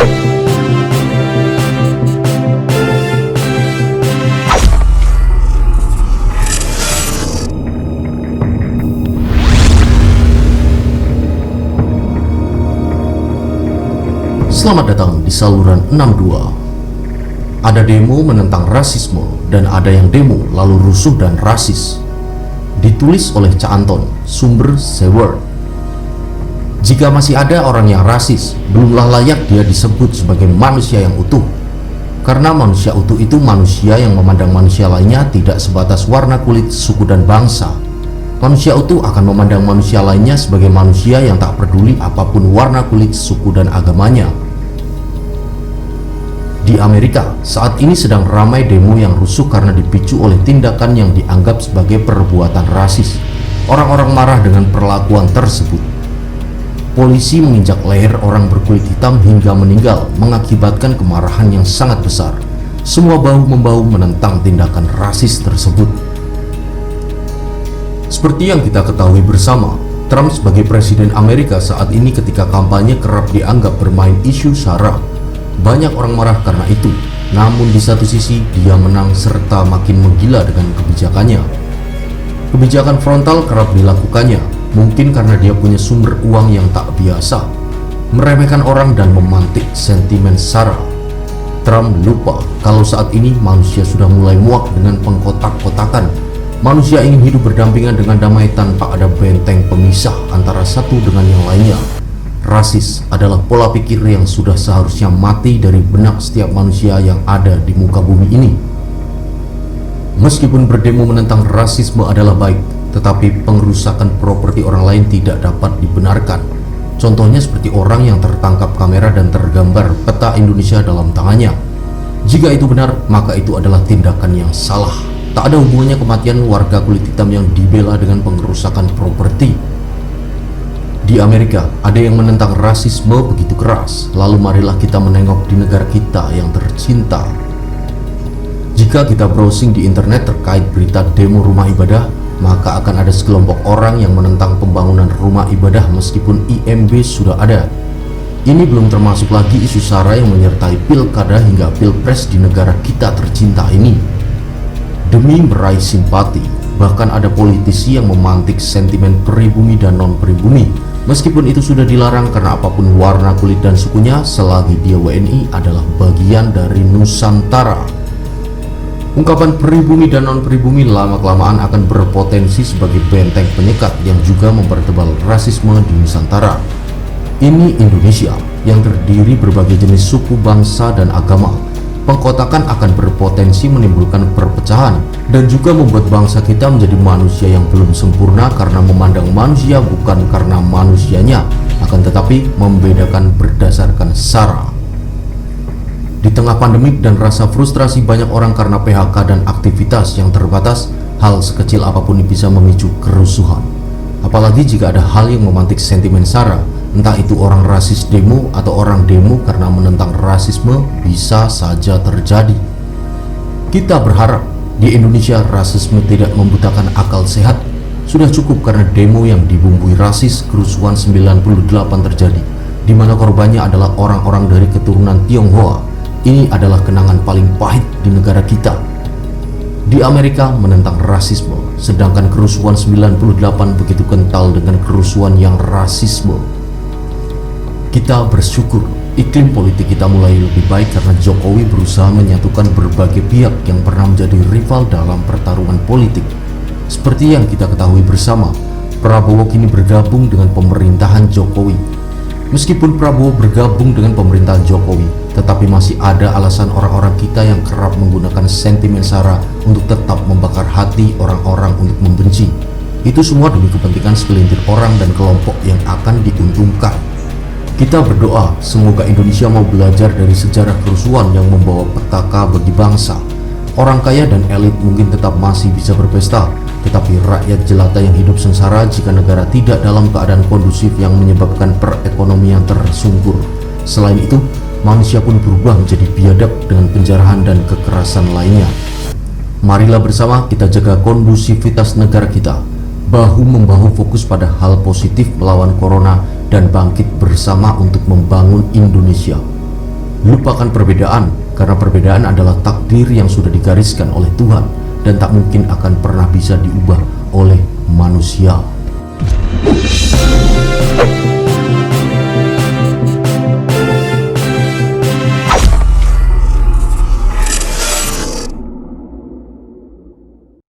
Selamat datang di saluran 62. Ada demo menentang rasisme dan ada yang demo lalu rusuh dan rasis. Ditulis oleh Ca Anton, sumber Seward. Jika masih ada orang yang rasis, belumlah layak dia disebut sebagai manusia yang utuh. Karena manusia utuh itu manusia yang memandang manusia lainnya tidak sebatas warna kulit, suku, dan bangsa. Manusia utuh akan memandang manusia lainnya sebagai manusia yang tak peduli apapun warna kulit, suku, dan agamanya. Di Amerika, saat ini sedang ramai demo yang rusuh karena dipicu oleh tindakan yang dianggap sebagai perbuatan rasis. Orang-orang marah dengan perlakuan tersebut. Polisi menginjak leher orang berkulit hitam hingga meninggal, mengakibatkan kemarahan yang sangat besar. Semua bahu-membahu menentang tindakan rasis tersebut. Seperti yang kita ketahui bersama, Trump sebagai presiden Amerika saat ini ketika kampanye kerap dianggap bermain isu SARA. Banyak orang marah karena itu, namun di satu sisi dia menang serta makin menggila dengan kebijakannya. Kebijakan frontal kerap dilakukannya, mungkin karena dia punya sumber uang yang tak biasa, meremehkan orang dan memantik sentimen SARA. Trump lupa kalau saat ini manusia sudah mulai muak dengan pengkotak-kotakan. Manusia ingin hidup berdampingan dengan damai tanpa ada benteng pemisah antara satu dengan yang lainnya. Rasis adalah pola pikir yang sudah seharusnya mati dari benak setiap manusia yang ada di muka bumi ini. Meskipun berdemo menentang rasisme adalah baik, tetapi pengerusakan properti orang lain tidak dapat dibenarkan. Contohnya seperti orang yang tertangkap kamera dan tergambar peta Indonesia dalam tangannya. Jika itu benar, maka itu adalah tindakan yang salah. Tak ada hubungannya kematian warga kulit hitam yang dibela dengan pengerusakan properti. Di Amerika, ada yang menentang rasisme begitu keras. Lalu marilah kita menengok di negara kita yang tercinta. Jika kita browsing di internet terkait berita demo rumah ibadah, maka akan ada sekelompok orang yang menentang pembangunan rumah ibadah meskipun IMB sudah ada. Ini belum termasuk lagi isu SARA yang menyertai pilkada hingga pilpres di negara kita tercinta ini. Demi meraih simpati, bahkan ada politisi yang memantik sentimen pribumi dan non-pribumi. Meskipun itu sudah dilarang karena apapun warna kulit dan sukunya, selagi dia WNI adalah bagian dari Nusantara. Ungkapan pribumi dan non-pribumi lama-kelamaan akan berpotensi sebagai benteng penyekat yang juga mempertebal rasisme di Nusantara. Ini Indonesia yang terdiri berbagai jenis suku, bangsa, dan agama. Pengkotakan akan berpotensi menimbulkan perpecahan dan juga membuat bangsa kita menjadi manusia yang belum sempurna karena memandang manusia bukan karena manusianya, akan tetapi membedakan berdasarkan SARA. Di tengah pandemik dan rasa frustrasi banyak orang karena PHK dan aktivitas yang terbatas, hal sekecil apapun bisa memicu kerusuhan. Apalagi jika ada hal yang memantik sentimen SARA, entah itu orang rasis demo atau orang demo karena menentang rasisme, bisa saja terjadi. Kita berharap di Indonesia rasisme tidak membutakan akal sehat. Sudah cukup karena demo yang dibumbui rasis kerusuhan 98 terjadi, di mana korbannya adalah orang-orang dari keturunan Tionghoa. Ini adalah kenangan paling pahit di negara kita. Di Amerika menentang rasisme, sedangkan kerusuhan 98 begitu kental dengan kerusuhan yang rasisme. Kita bersyukur iklim politik kita mulai lebih baik karena Jokowi berusaha menyatukan berbagai pihak yang pernah menjadi rival dalam pertarungan politik. Seperti yang kita ketahui bersama, Prabowo kini bergabung dengan pemerintahan Jokowi. Meskipun Prabowo bergabung dengan pemerintahan Jokowi, tetapi masih ada alasan orang-orang kita yang kerap menggunakan sentimen SARA untuk tetap membakar hati orang-orang untuk membenci. Itu semua demi kepentingan segelintir orang dan kelompok yang akan diuntungkan. Kita berdoa semoga Indonesia mau belajar dari sejarah kerusuhan yang membawa petaka bagi bangsa. Orang kaya dan elit mungkin tetap masih bisa berpesta, tetapi rakyat jelata yang hidup sengsara jika negara tidak dalam keadaan kondusif yang menyebabkan perekonomian tersungkur. Selain itu, manusia pun berubah menjadi biadab dengan penjarahan dan kekerasan lainnya. Marilah bersama kita jaga kondusivitas negara kita, bahu-membahu fokus pada hal positif melawan corona dan bangkit bersama untuk membangun Indonesia. Lupakan perbedaan, karena perbedaan adalah takdir yang sudah digariskan oleh Tuhan dan tak mungkin akan pernah bisa diubah oleh manusia.